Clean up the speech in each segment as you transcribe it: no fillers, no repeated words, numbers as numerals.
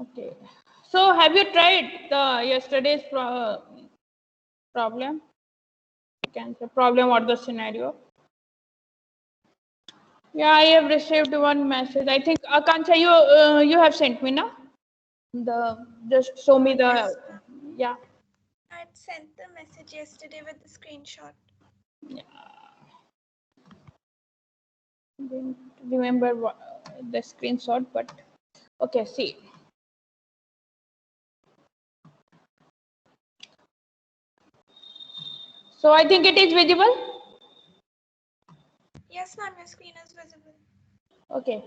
Okay. So have you tried the yesterday's problem? Problem or the scenario? Yeah, I have received one message. I think Akanksha, you have sent me, no? Just show me the yeah. I sent the message yesterday with the screenshot. Didn't remember the screenshot, but okay. See. So I think it is visible. Yes, ma'am, your screen is visible. Okay.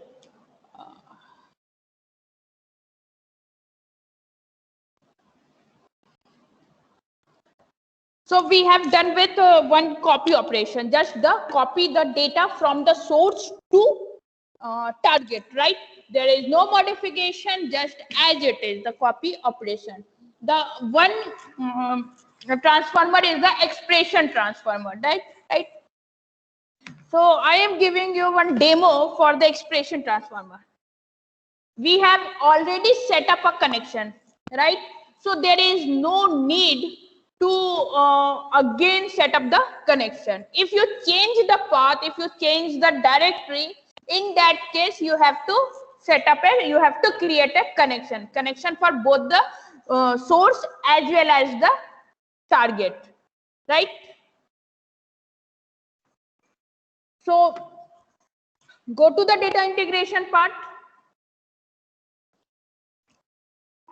So we have done with one copy operation, just the copy the data from the source to target, right? There is no modification, just as it is, the copy operation. The one transformer is the expression transformer, right? Right. So I am giving you one demo for the expression transformer. We have already set up a connection, right? So there is no need to again set up the connection. If you change the path, if you change the directory, in that case you have to set up you have to create a connection for both the source as well as the target, right? So go to the data integration part.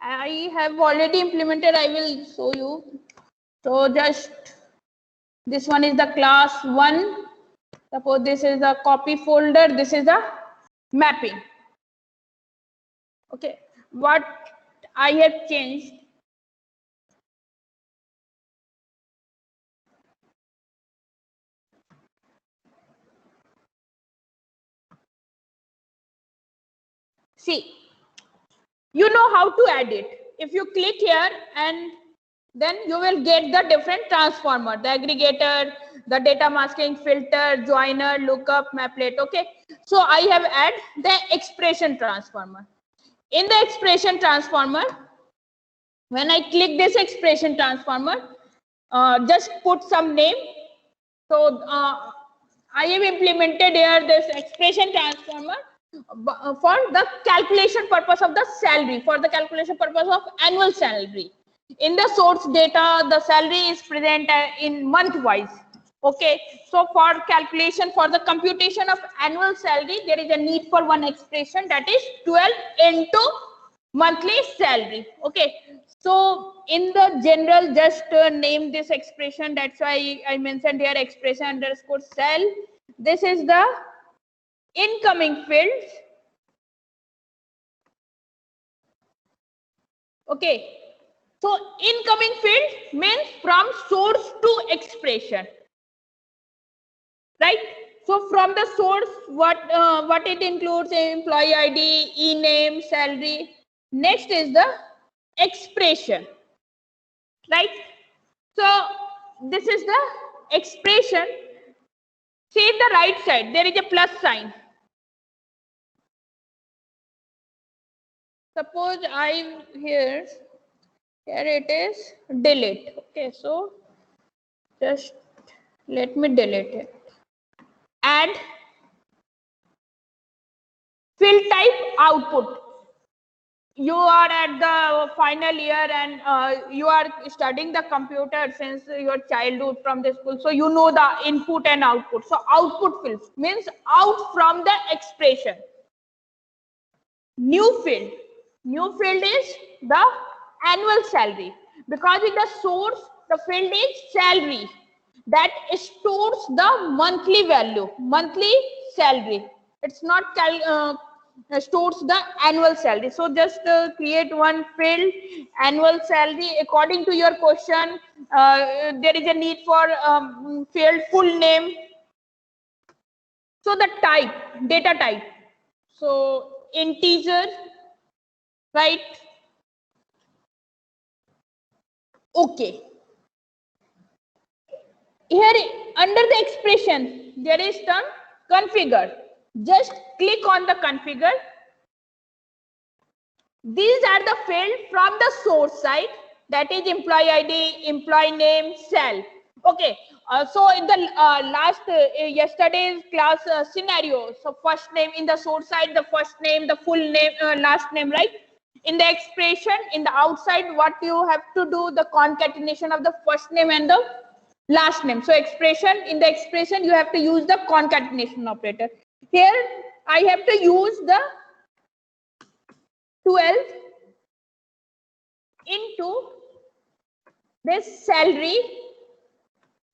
I have already implemented. I will show you. So just this one is the class 1. Suppose this is the copy folder. This is the mapping. Okay. What I have changed. See, you know how to add it. If you click here and then you will get the different transformer, the aggregator, the data masking filter, joiner, lookup, maplet. Okay. So I have added the expression transformer. In the expression transformer, when I click this expression transformer, just put some name. So I have implemented here this expression transformer for the calculation purpose of the salary, for the calculation purpose of annual salary. In the source data, the salary is present in month wise. Okay, so for calculation, for the computation of annual salary, there is a need for one expression, that is 12 into monthly salary. Okay, so in the general, just name this expression. That's why I mentioned here expression underscore cell. This is the incoming fields. Okay, so incoming field means from source to expression, right? So from the source, what it includes: employee ID, e-name, salary. Next is the expression, right? So this is the expression. See the right side, there is a plus sign. Suppose I here it is delete. Okay, so just let me delete it. Add field type output. You are at the final year and you are studying the computer since your childhood from the school, so you know the input and output. So output fields means out from the expression. New field is the annual salary, because in the source the field is salary, that stores the monthly value, monthly salary. It's not stores the annual salary. So just create one field, annual salary. According to your question, there is a need for field full name. So the type, data type, so integer, right? Okay. Here under the expression there is term configure. Just click on the configure. These are the field from the source side, that is employee ID, employee name, cell. Okay, so in the yesterday's class scenario, so first name in the source side, the first name, the full name, last name, right? In the expression, in the outside, what you have to do, the concatenation of the first name and the last name. So expression, in the expression, you have to use the concatenation operator. Here, I have to use the 12 into this salary.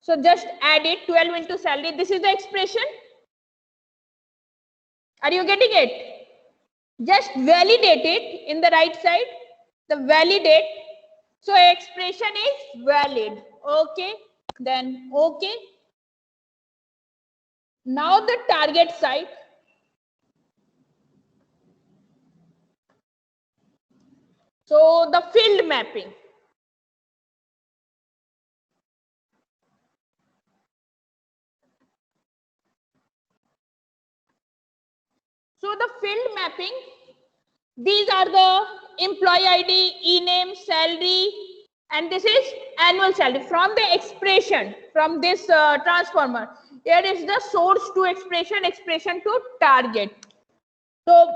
So just add it, 12 into salary. This is the expression. Are you getting it? Just validate it in the right side. The validate. So expression is valid. Okay. Then okay. Now the target side. So the field mapping. So the field mapping, these are the employee ID, e-name, salary, and this is annual salary from the expression, from this transformer. Here is the source to expression, expression to target. So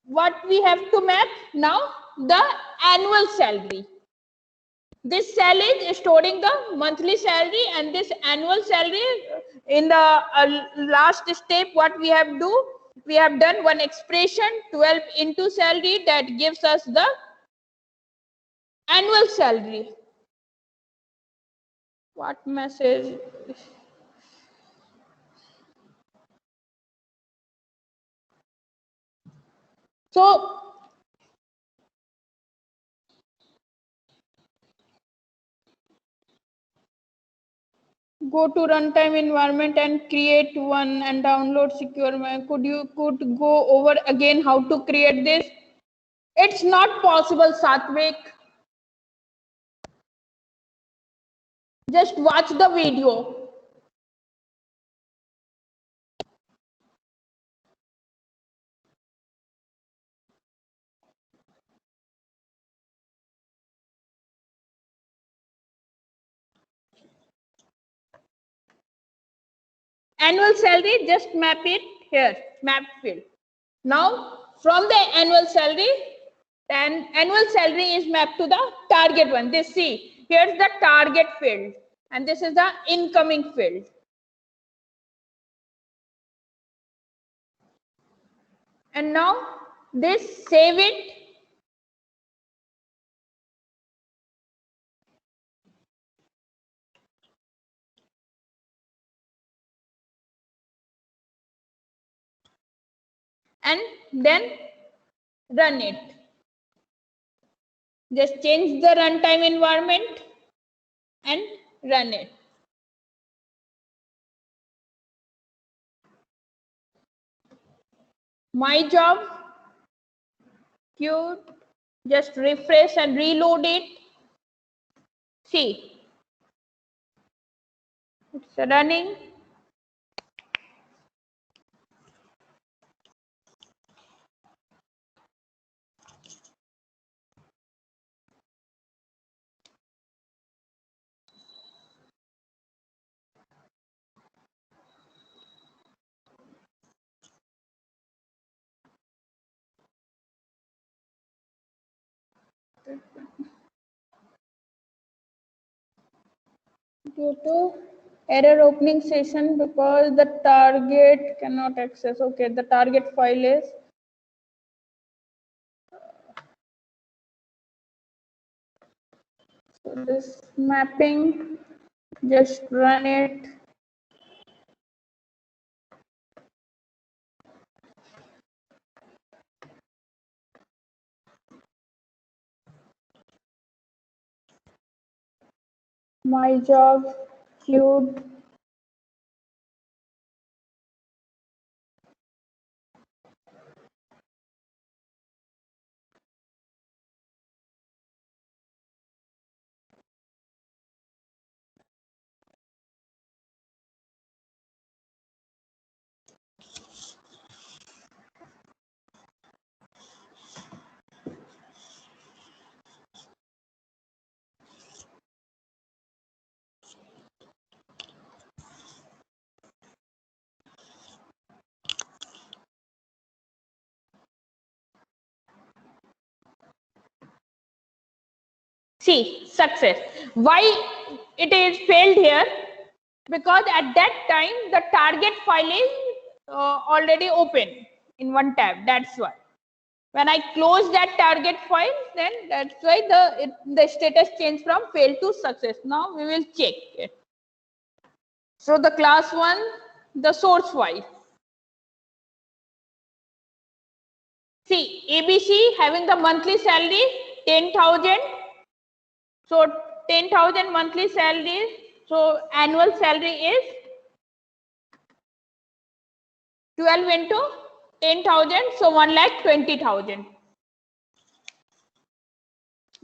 what we have to map now, the annual salary. This cell is storing the monthly salary, and this annual salary in the last step, what we have do, we have done one expression 12 into salary that gives us the annual salary. What message? So go to runtime environment and create one and download secure. Could go over again how to create this? It's not possible, Satvik. Just watch the video. Annual salary, just map it here, map field. Now, from the annual salary, and annual salary is mapped to the target one. This, see, here's the target field, and this is the incoming field. And now, this, save it. And then run it. Just change the runtime environment and run it. My job, cute, just refresh and reload it. See, it's running. Due to error opening session because the target cannot access. Okay, the target file is so this mapping, just run it. My job, queued. See, success. Why it is failed here? Because at that time the target file is already open in one tab. That's why. When I close that target file, then that's why the status changed from failed to success. Now we will check it. So the class 1, the source file. See, ABC having the monthly salary 10,000. So 10,000 monthly salary. So annual salary is 12 into 10,000. So 1,20,000.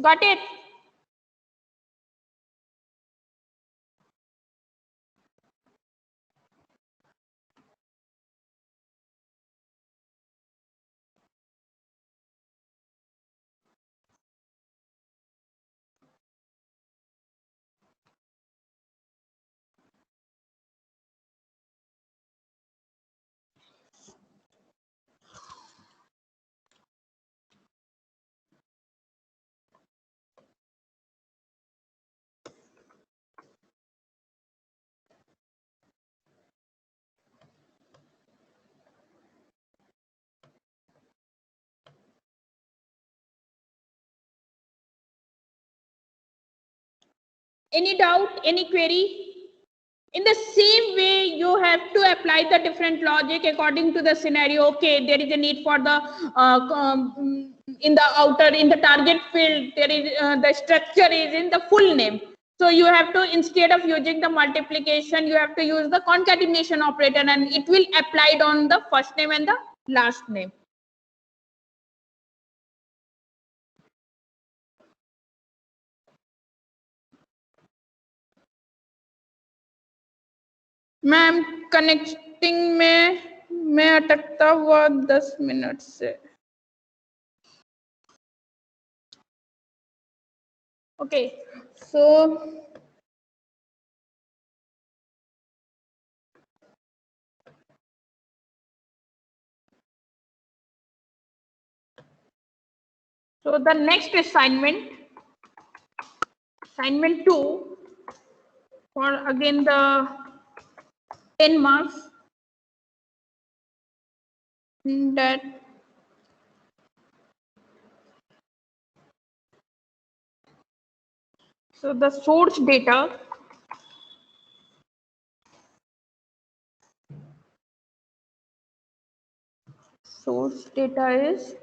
Got it? Any doubt, any query? In the same way, you have to apply the different logic according to the scenario. Okay, there is a need for the in the outer, in the target field, there is the structure is in the full name. So you have to, instead of using the multiplication, you have to use the concatenation operator, and it will apply it on the first name and the last name. Ma'am connecting में मैं अटकता हुआ 10 minute से. Okay, so the next assignment 2, for again the 10 marks, that so the source data is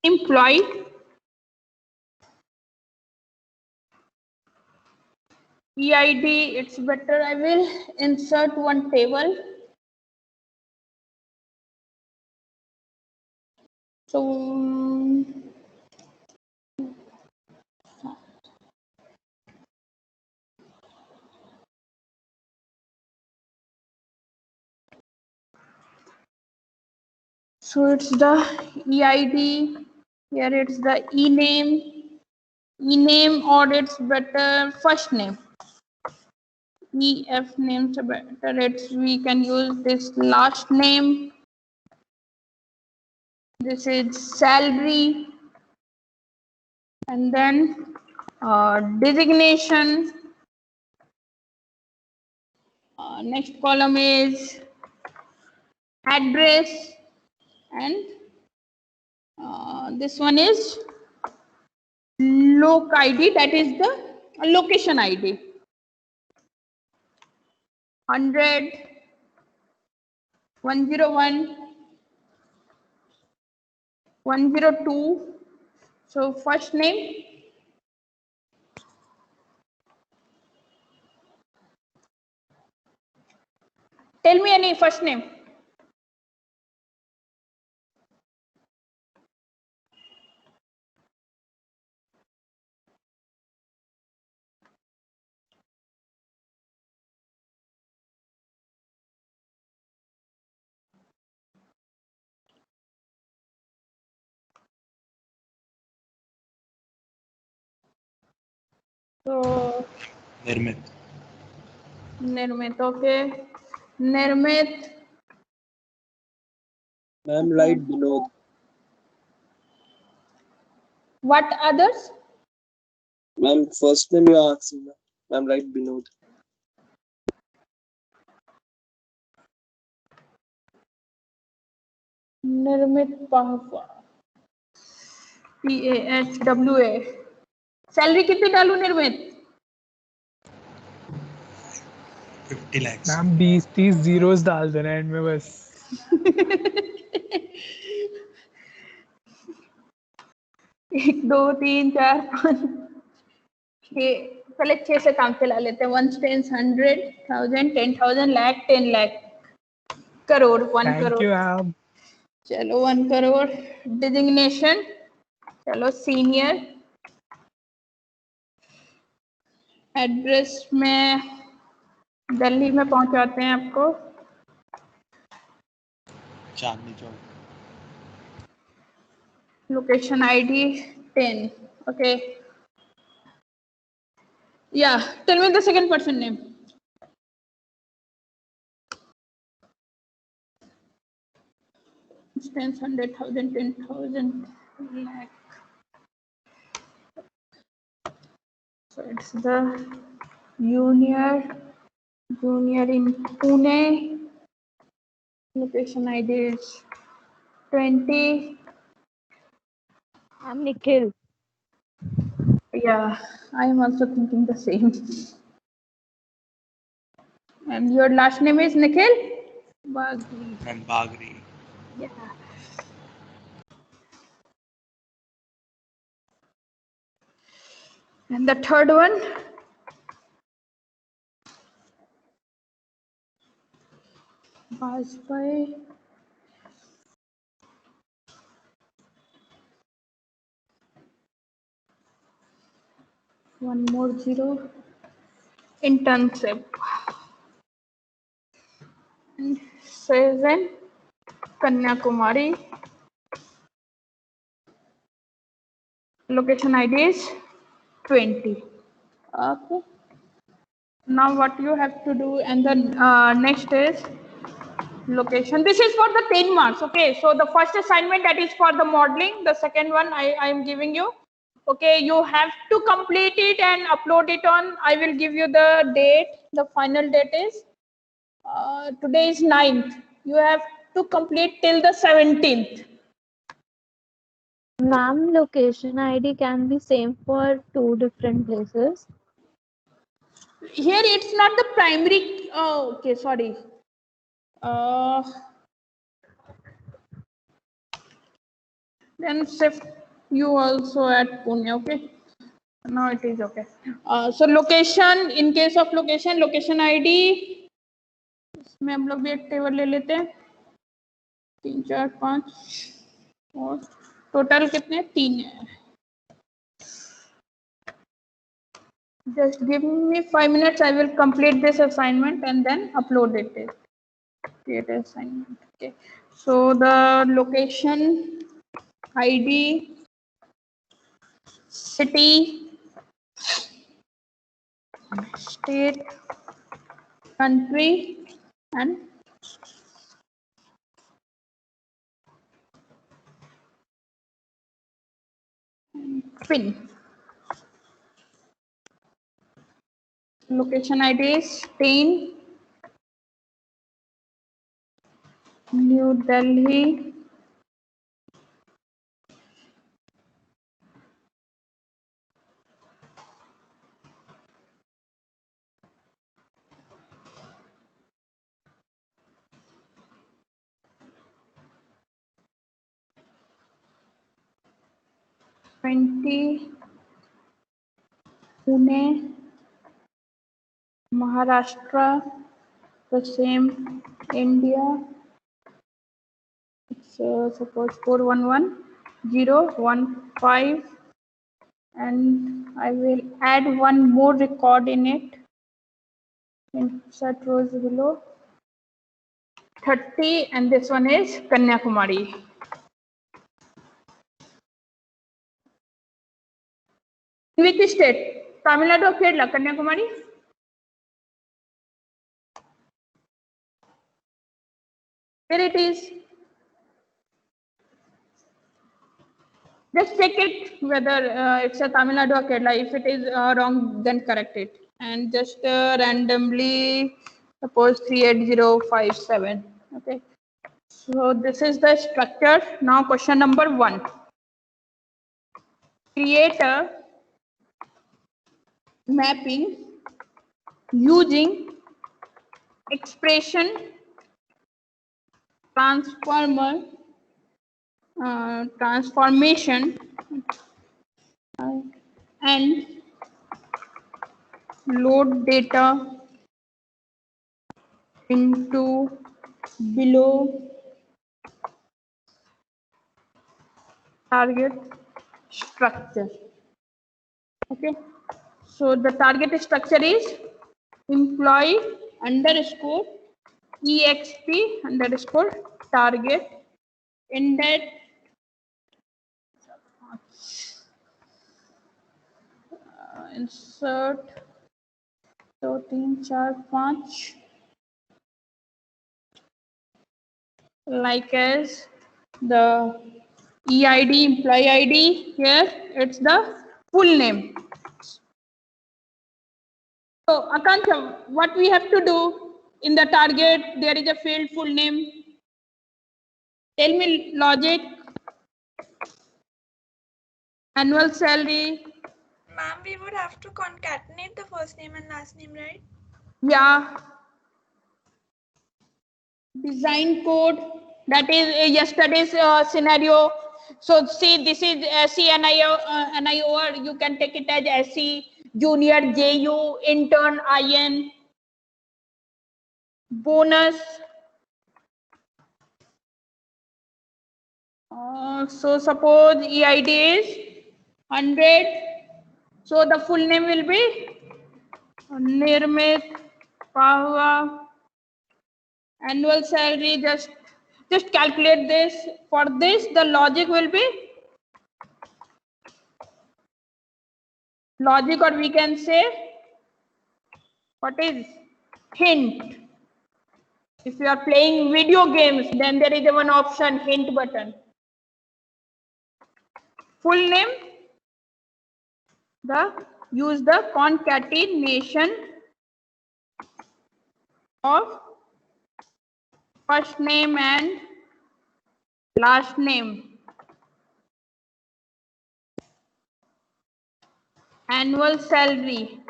employee EID. It's better I will insert one table. So it's the EID. Here it's the e-name, or it's better first name. EF names are better. It's, we can use this last name. This is salary, and then designation. Next column is address, and this one is loc ID, that is the location ID. 100, 101, 102. So first name, tell me any first name. So Nirmit. Nirmit, okay. Nirmit, Ma'am, right below. what others? Ma'am, first name you are asking. Ma'am, right below. Nirmit Pahwa. PAHWA. Salary कितनी डालू निर्मित? 50 lakhs. Ma'am 20-30 zeros डाल देना and में बस. 1 2 3 4 5 6 पहले 6 से काम चला लेते हैं. 1 10 100 1000 10,000 lakh 10 lakh crore 1 thank crore. You ma'am. चलो 1 करोड़. डिजिग्नेशन चलो सीनियर. एड्रेस में दिल्ली में पहुंचाते हैं आपको. Chandni Chowk. Location ID 10. Okay. Yeah, tell me the second person name. Tens, 100,000, 10,000 lakh. So it's the junior in Pune. Location ID is 20. I'm Nikhil. Yeah, I am also thinking the same. And your last name is Nikhil? Bagri. And Bagri. Yeah. And the third one? Bajpai. One more zero. Internship. And Season Kanyakumari. Location ID is 20. Okay. Now what you have to do, and then next is location. This is for the 10 marks. Okay. So the first assignment, that is for the modeling. The second one I am giving you. Okay. You have to complete it and upload it on. I will give you the date. The final date is today is 9th. You have to complete till the 17th. Ma'am, location ID can be same for 2 different places. Here it's not the primary. Oh, okay, sorry. Then shift you also at Pune. Okay. Now it is okay. So location, in case of location ID, इसमें हम लोग भी एक table ले लेते हैं. 3 4 5 और total कितने 3 है. Just give me 5 minutes. I will complete this assignment and then upload it. Create assignment. Okay. So the location ID, city, state, country, and PIN. Location ID is 10, New Delhi, Pune, Maharashtra, the same India. It's suppose 411015, and I will add one more record in it. Insert rows below 30, and this one is Kanyakumari. Which state? Tamil Nadu or Kerala, Kanyakumari? Here it is. Just check it whether it's a Tamil Nadu or Kerala. If it is wrong, then correct it. And just randomly suppose 38057. Okay. So this is the structure. Now question number 1. Create a mapping using expression transformation and load data into below target structure. Okay, so the target structure is employee underscore exp underscore target index insert 2 3 4 5 like as the EID employee ID. Here it's the full name. So Akantha, what we have to do in the target, there is a field full name. Tell me logic. Annual salary. Ma'am, we would have to concatenate the first name and last name, right? Yeah. Design code. That is yesterday's scenario. So see, this is SC NIO, you can take it as SC, junior, JU, intern, IN, bonus. So suppose EID is 100. So the full name will be Nirmit Pahwa. Annual salary, just calculate this. For this, the logic will be logic, or we can say what is hint. If you are playing video games, then there is a one option, hint button. Full name, use the concatenation of first name and last name. Annual salary.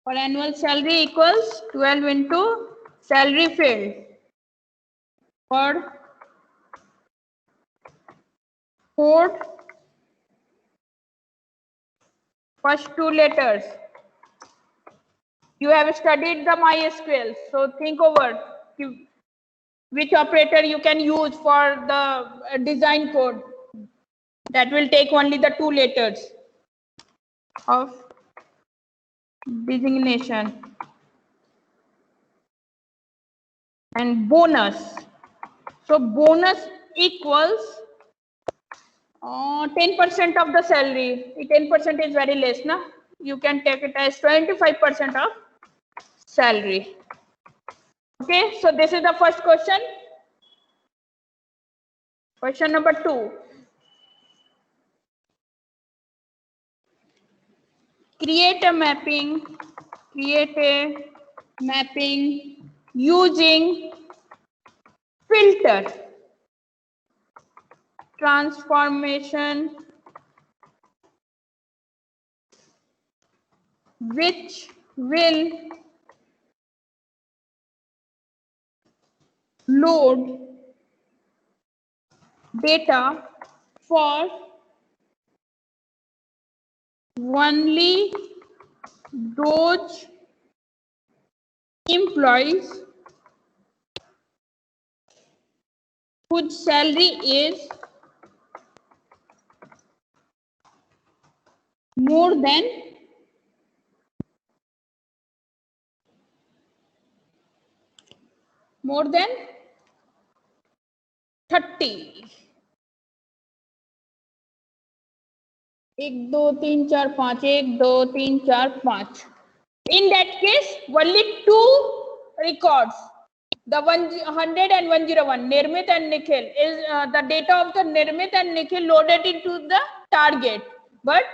For annual salary equals 12 into salary field. For code, first 2 letters. You have studied the MySQL, so think over which operator you can use for the design code. That will take only the 2 letters of designation. And bonus. So bonus equals 10% of the salary. 10% is very less, na? You can take it as 25% of salary. Okay, so this is the first question. Question number 2. Create a mapping using filter transformation which will load data for only those employees whose salary is more than 30. 1 2 3 4 5 1 2 3 4 5. In that case, only two records, the 100 and 101, Nirmit and Nikhil, is the data of the Nirmit and Nikhil loaded into the target, but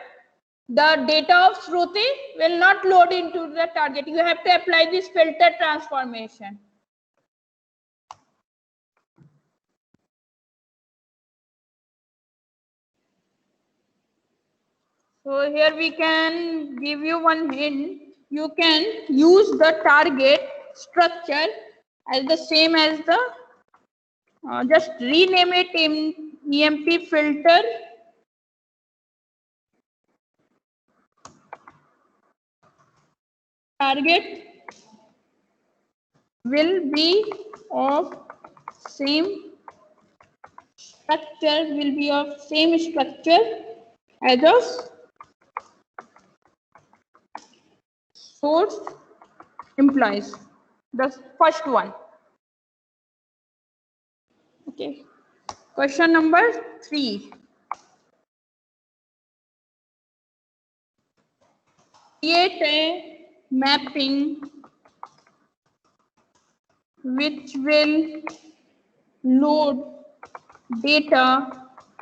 the data of Shruti will not load into the target. You have to apply this filter transformation. So here we can give you one hint. You can use the target structure as the same as the, just rename it in EMP filter. Target will be of same structure, as of source employees, the first one. Okay. Question number 3. Create a mapping which will load data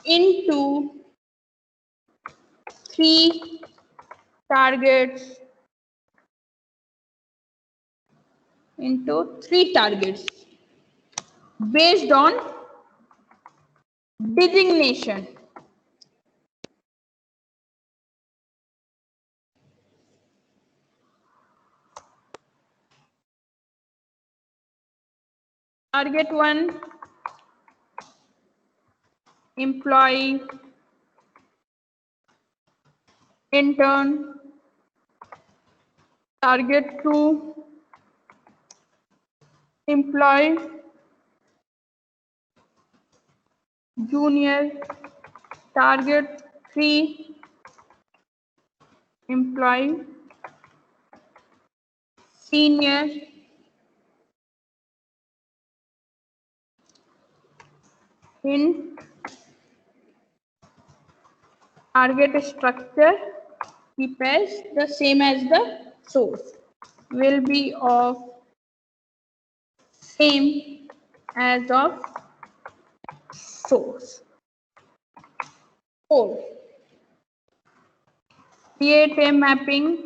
into 3 targets, based on designation. Target 1, employee, intern. Target 2, employee, junior. Target 3, employee, senior. In target structure, keep as the same as the source, will be of same as of source. 4. Create a mapping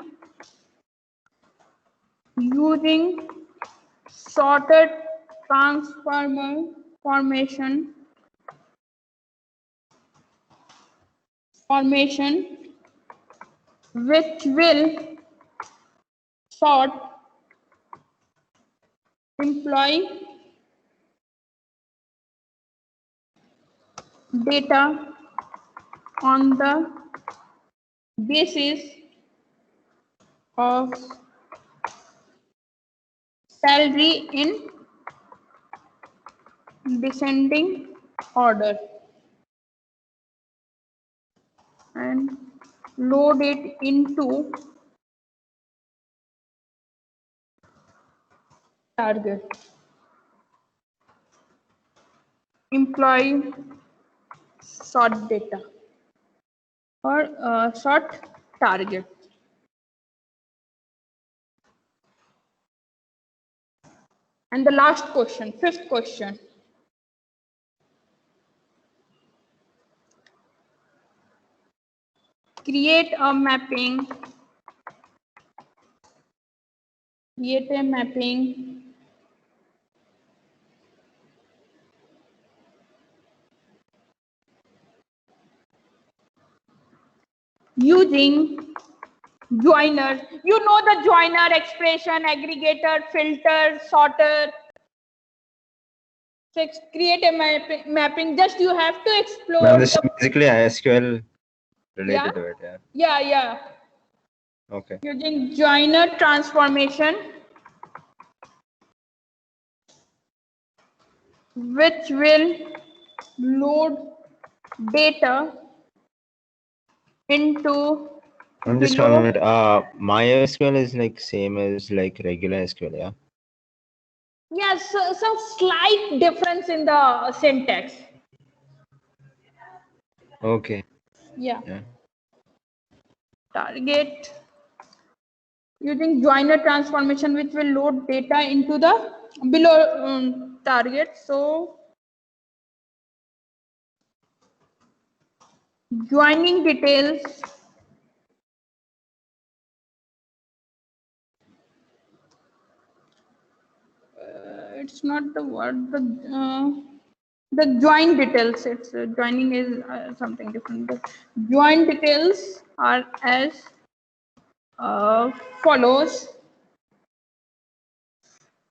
using sorted transformer formation which will sort employee data on the basis of salary in descending order and load it into target. Employee sort data or sort target. And the last question, 5th question. Create a mapping using joiner. You know the joiner expression, aggregator, filter, sorter. So create a mapping. Just you have to explore. Ma'am, this is basically SQL related to it, yeah. Yeah. Okay. Using joiner transformation, which will load data into I'm just below. one minute. MySQL is like same as like regular SQL, yeah. Yes, some slight difference in the syntax. Okay. Yeah. Yeah. target using joiner transformation, which will load data into the below target. So joining details it's not the word, the join details, it's joining is something different. The join details are as follows,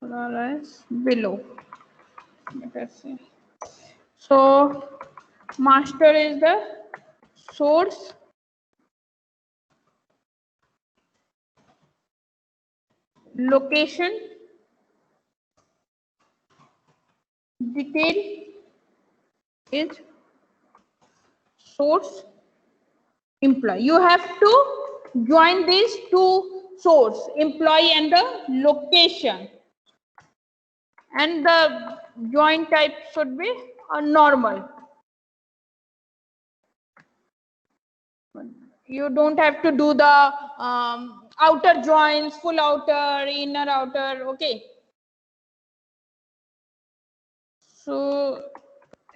or as below. Let us see. So master is the source, location, detail is source, employee. You have to join these two source, employee and the location, and the join type should be a normal. You don't have to do the outer joins, full outer, inner outer. Okay. So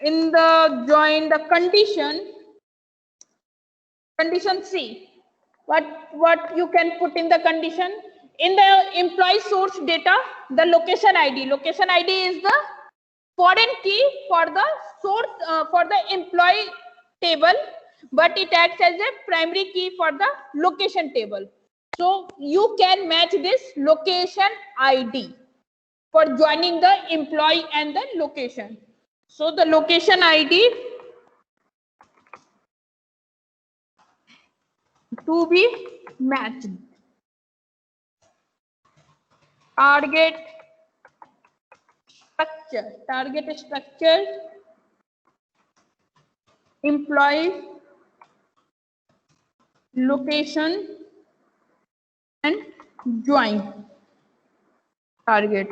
in the join, the condition C, what you can put in the condition, in the employee source data, the location ID is the foreign key for the source for the employee table, but it acts as a primary key for the location table. So you can match this location ID for joining the employee and the location. So the location ID to be matched. Target structure, employee, location, and join target.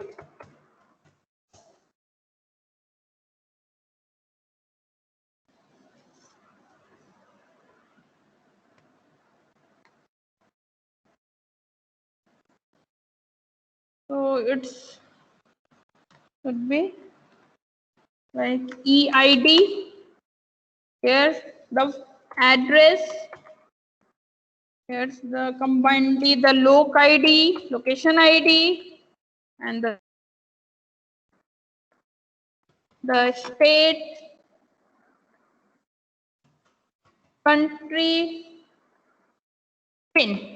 So it's should be like EID. Here's the address. Here's the combinedly the loc ID, location ID, and the state, country, pin.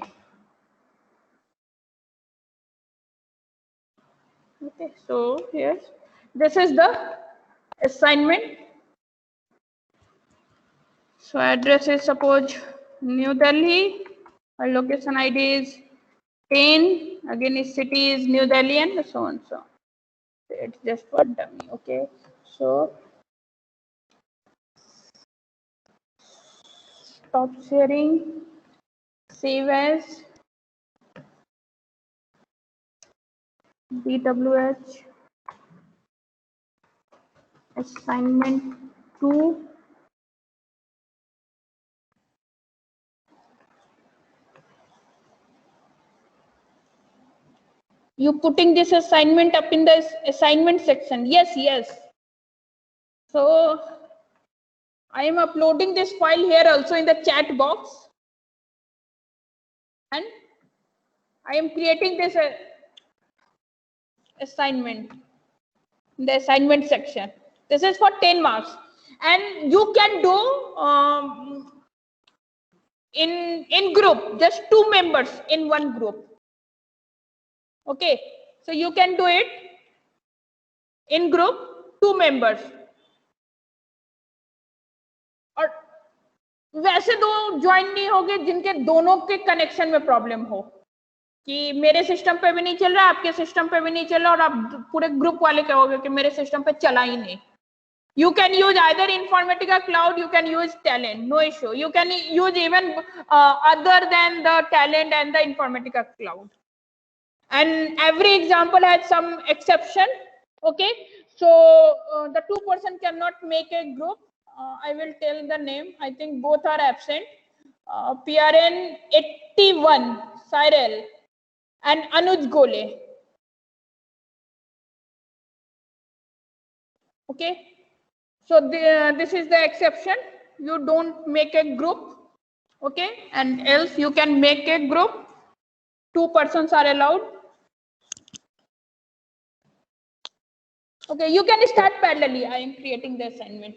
Okay, so here, this is the assignment. So address is suppose New Delhi, our location ID is 10, again is city is New Delhi, and so on. So it's just for dummy. Okay, so stop sharing, save as DWH assignment 2. You putting this assignment up in the assignment section? Yes. So I am uploading this file here also in the chat box, and I am creating this assignment in the assignment section. This is for 10 marks, and you can do in group, just 2 members in one group. Okay, so you can do it in group, 2 members. और वैसे दो join नहीं होंगे जिनके दोनों के connection में problem हो, कि मेरे सिस्टम पे भी नहीं चल रहा, आपके सिस्टम पे भी नहीं चल रहा, और आप पूरे ग्रुप वाले कहोगे कि मेरे सिस्टम पे चला ही नहीं. You can use either Informatica Cloud, you can use Talent, no issue. You can use even other than the Talent and the Informatica Cloud. And every example has some exception. Okay, so the 2 person cannot make a group. I will tell the name. I think both are absent. PRN 81, Cyril, and Anuj Gole. Okay, so this is the exception. You don't make a group, okay, and else you can make a group. 2 persons are allowed. Okay, you can start parallelly. I am creating the assignment.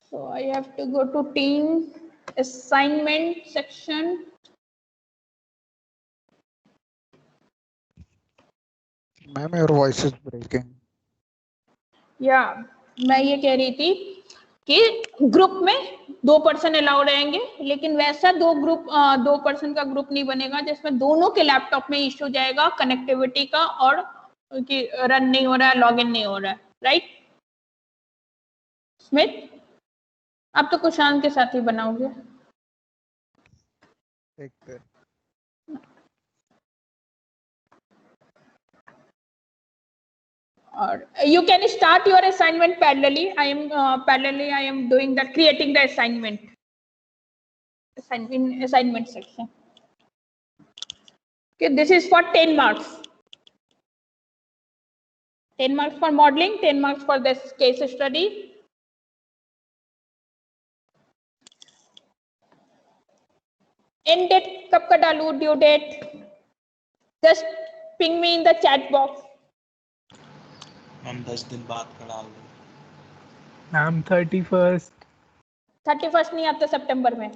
So I have to go to team assignment section. Ma'am, your voice is breaking. या मैं ये कह रही थी कि group में 2 person allow रहेंगे, लेकिन वैसा 2 पर्सन का ग्रुप नहीं बनेगा जिसमें दोनों के लैपटॉप में इश्यू जाएगा कनेक्टिविटी का और कि रन नहीं हो रहा है, लॉगिन नहीं हो रहा है, राइट स्मिथ? आप तो कुशांत के साथ ही बनाओगे. Or you can start your assignment parallelly. I am doing that, creating the assignment in assignment section. Okay, this is for 10 marks. 10 marks for modeling, 10 marks for this case study. End date कब का डालूं, due date? Just ping me in the chat box. Ma'am 10 दिन बाद का डाल दो. Ma'am 31st. 31st नहीं आता सितंबर में.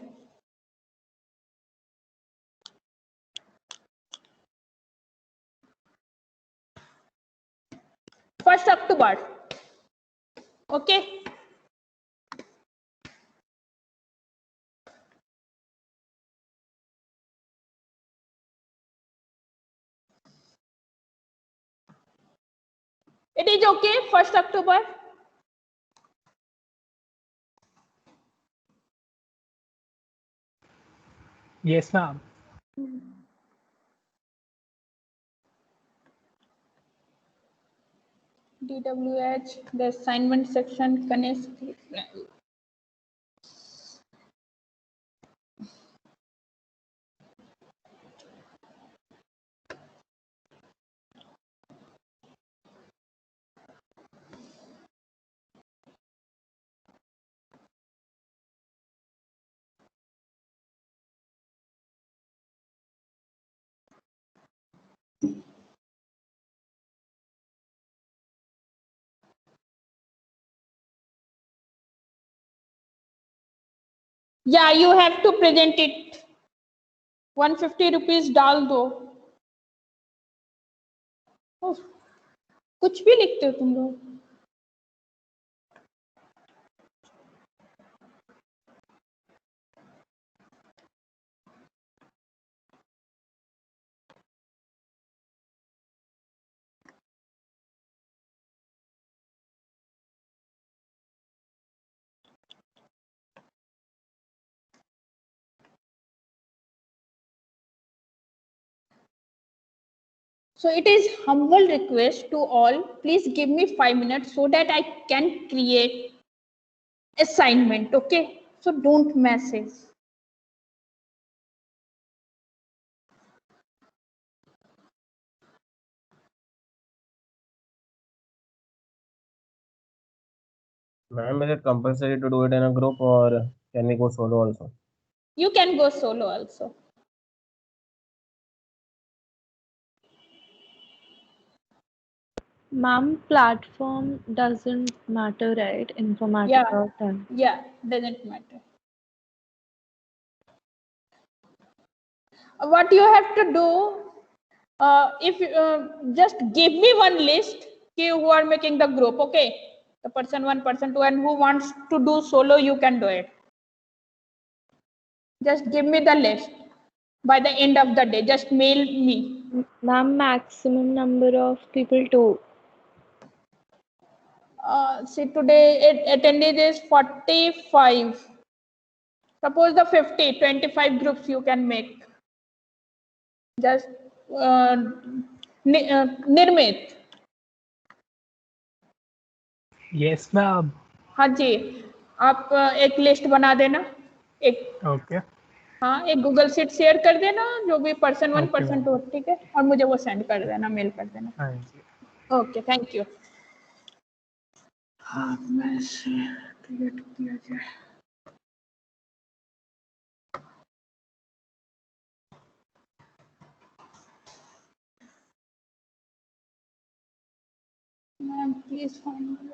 First October. Okay. It is okay, 1st October. Yes, ma'am. DWH, the assignment section connects. Yeah, you have to present it. 150 rupees डाल दो. कुछ भी लिखते हो तुम लोग. So it is humble request to all, please give me 5 minutes so that I can create assignment, okay? So don't message. Ma'am, is it compulsory to do it in a group or can we go solo also? You can go solo also. Ma'am, platform doesn't matter, right? Informatica Yeah, time. yeah, doesn't matter. What you have to do, if just give me one list who are making the group, okay? The person 1, person 2, and who wants to do solo, you can do it. Just give me the list by the end of the day. Just mail me. Ma'am, maximum number of people 2. See, today attended is 45. Suppose the 50, 25 groups you can make. Just Nirmit. Yes, ma'am. हाँ जी, आप एक list बना देना, एक okay हाँ एक Google sheet share कर देना, जो भी पर्सन 1 ओके पर्सन 2, ठीक है, और मुझे वो सेंड कर देना, मेल कर देना। हाँ जी। Okay thank you. हाँ मैं से क्रिएट किया जाए। मैम प्लीज फाइंड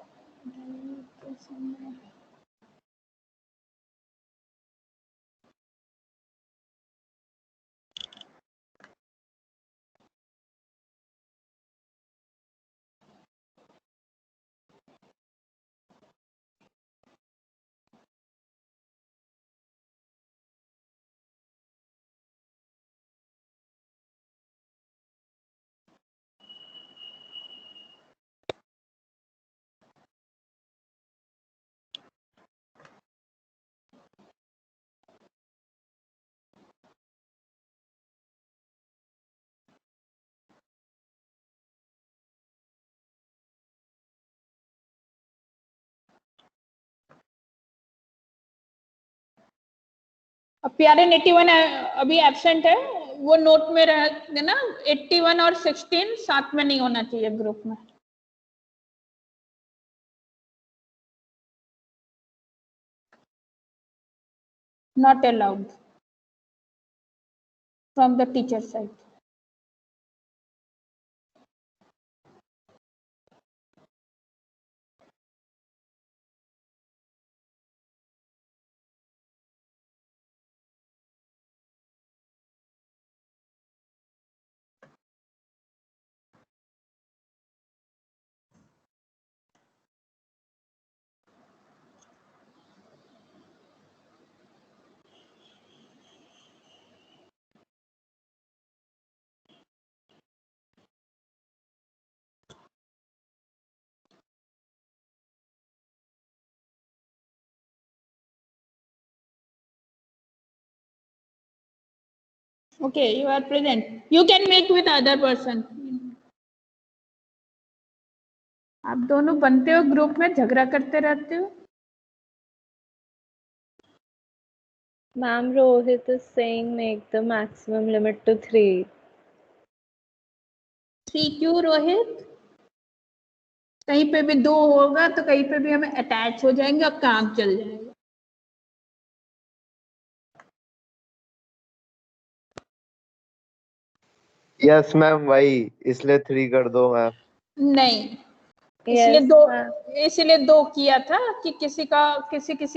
अब प्यारे 81 अभी एब्सेंट है, वो नोट में रह देना, 81 और 16 साथ में नहीं होना चाहिए ग्रुप में। Not allowed from the teacher side. Okay, you are present. You can make with other person. आप दोनों बनते हो ग्रुप में, झगड़ा करते रहते हो। Ma'am, Rohit is saying make the maximum limit to 3. 3 क्यों रोहित? कहीं पे भी 2 होगा तो कहीं पे भी हमें अटैच हो जाएंगे और काम चल जाएगा। यस मैम, वही इसलिए 3 कर दो मैम। नहीं, Yes, ma'am. इसलिए 2 किया था कि किसी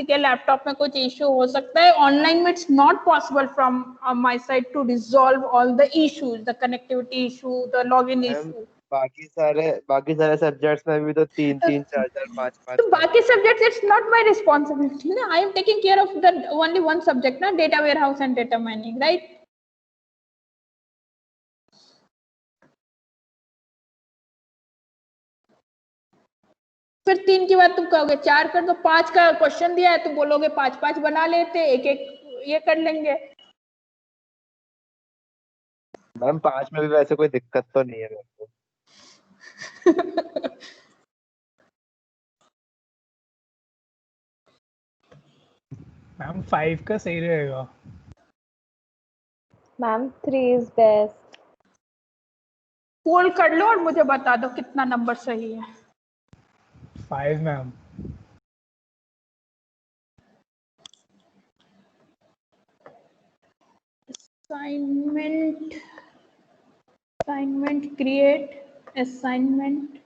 के लैपटॉप में कुछ इशू हो सकता है। ऑनलाइन में it's not possible from my side to resolve all the issues, the connectivity issue, the login ma'am issue. बाकी सारे सब्जेक्ट्स में भी तो 3-3 4-4 5-5 तो बाकी subjects it's not my responsibility ना, I am taking care of the only one subject ना, data warehouse and data mining, right? फिर 3 के बाद तुम कहोगे 4 कर दो, 5 का क्वेश्चन दिया है, तुम बोलोगे 5-5 बना लेते, एक एक ये कर लेंगे। मैम 5 में भी वैसे कोई दिक्कत तो नहीं है मेरे को। मैम 5 का सही रहेगा। Ma'am, 3 is best. पोल कर लो और मुझे बता दो कितना नंबर सही है। 5 ma'am. assignment create assignment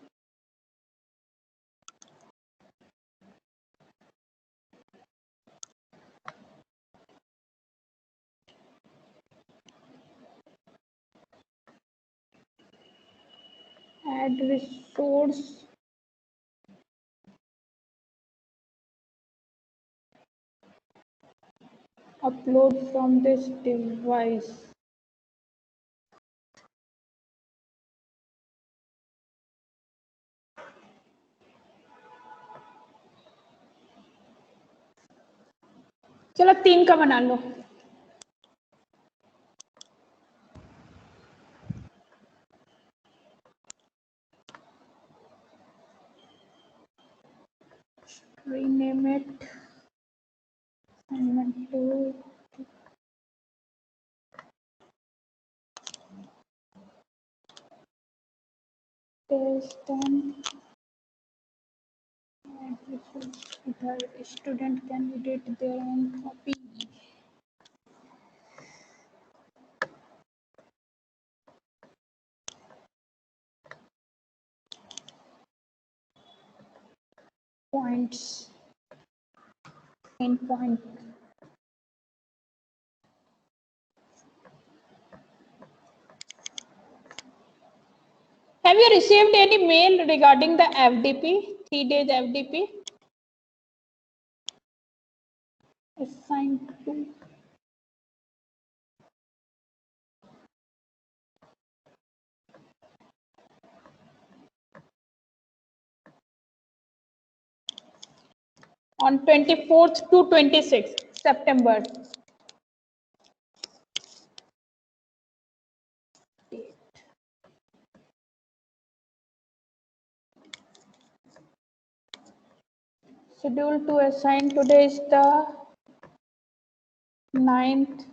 add resource upload from this device। चलो 3 का बना लो। rename it 2 test and the student can edit their own copy. Points. Main point. Have you received any mail regarding the FDP, 3 days FDP? Assigned to. On 24th to 26th September. Schedule to assign today is the 9th.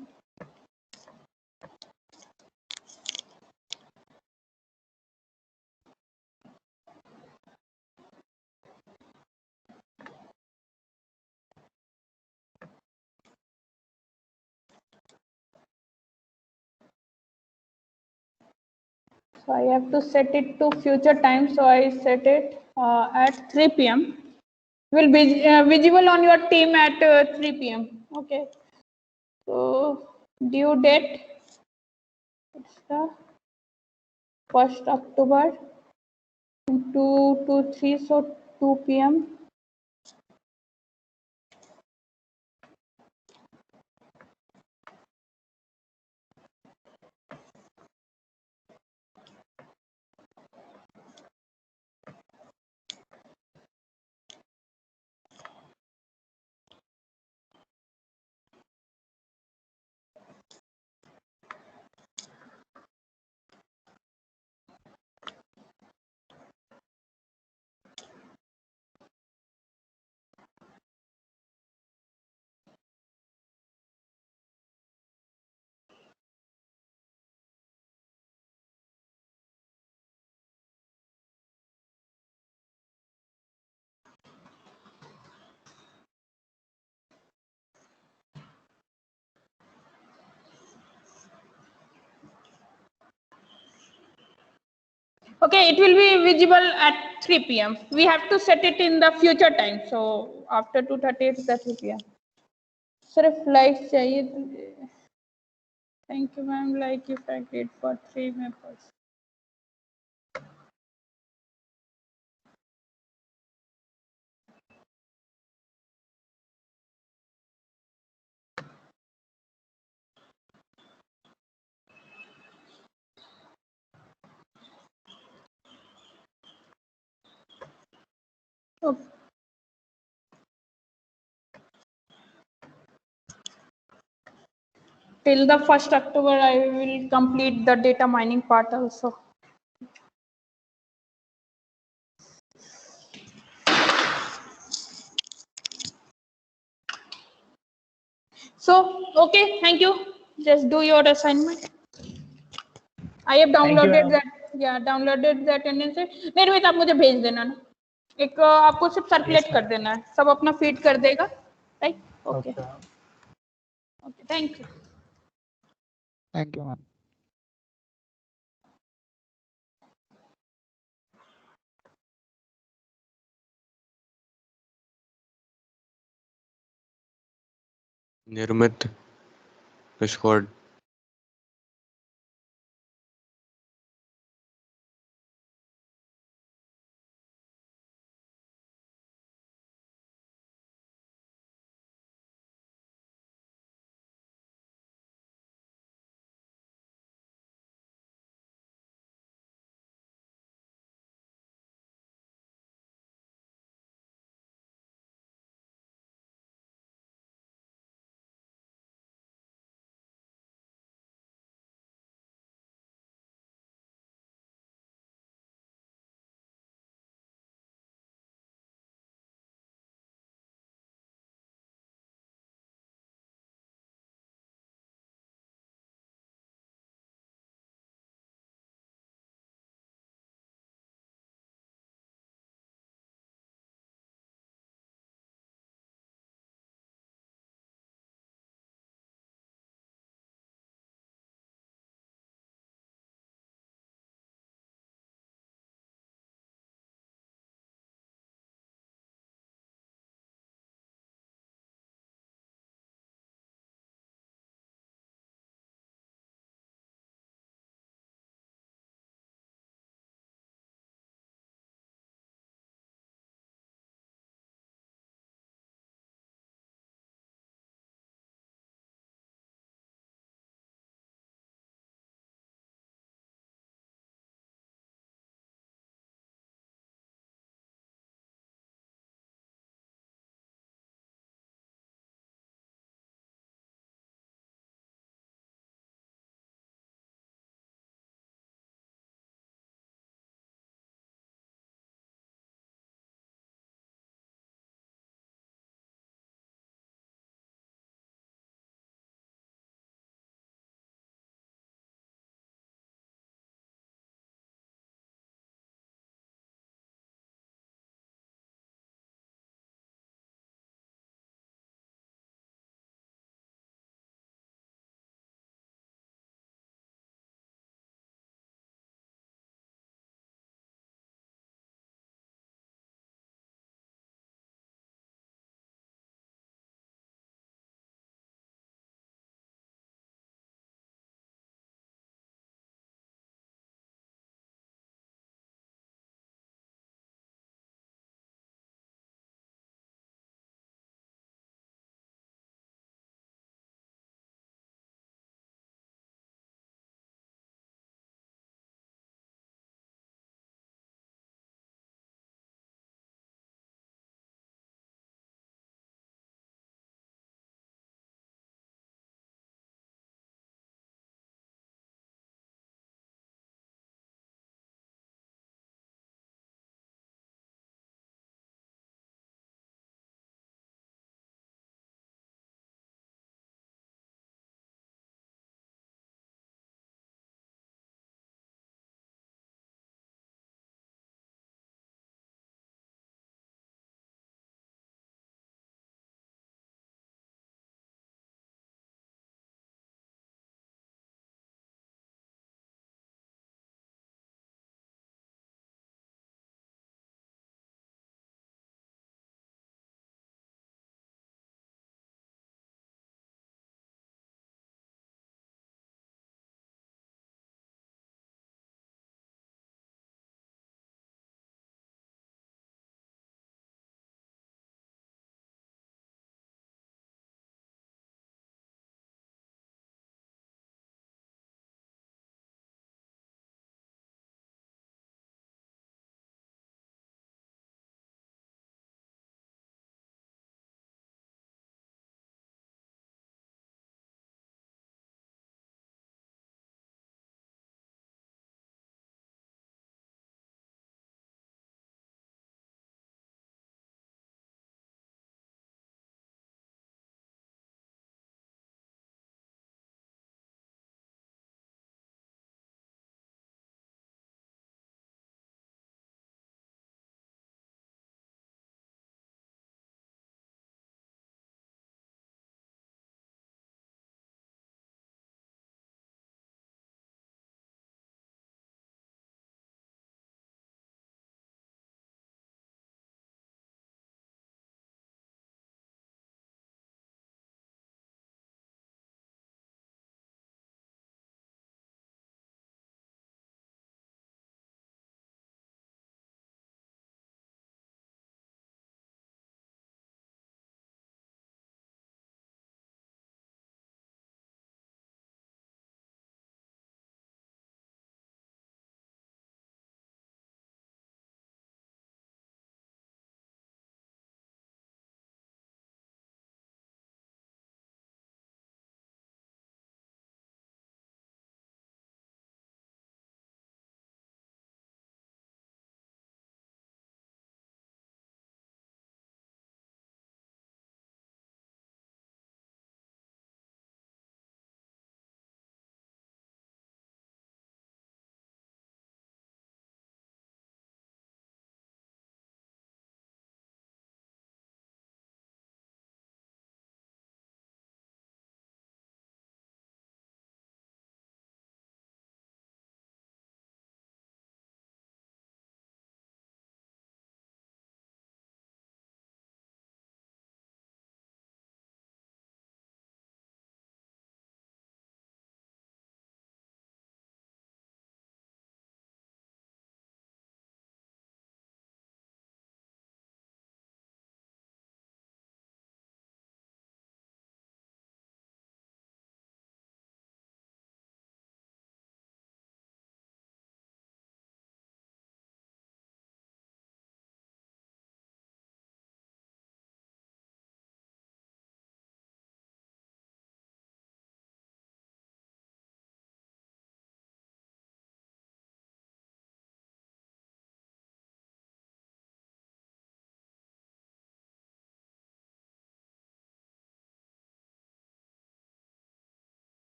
So I have to set it to future time. So I set it at 3 p.m. Will be visible on your team at 3 p.m. Okay. So due date, it's the 1st October 2 to 3, so 2 p.m. Okay, it will be visible at 3 p.m. We have to set it in the future time. So after 2:30 it's the 3 p.m. सिर्फ like चाहिए तुझे. Thank you, ma'am. Like if I did for 3 members. Okay. Till the 1st October, I will complete the data mining part also. So, okay, thank you. Just do your assignment. I have downloaded that. Yeah, downloaded the attendance. निर्मित आप मुझे भेज देना ना. एक आपको सिर्फ circulate कर देना है. सब अपना फीड कर देगा. Right? Okay. Okay. Thank you. Thank you, ma'am. निर्मित, Discord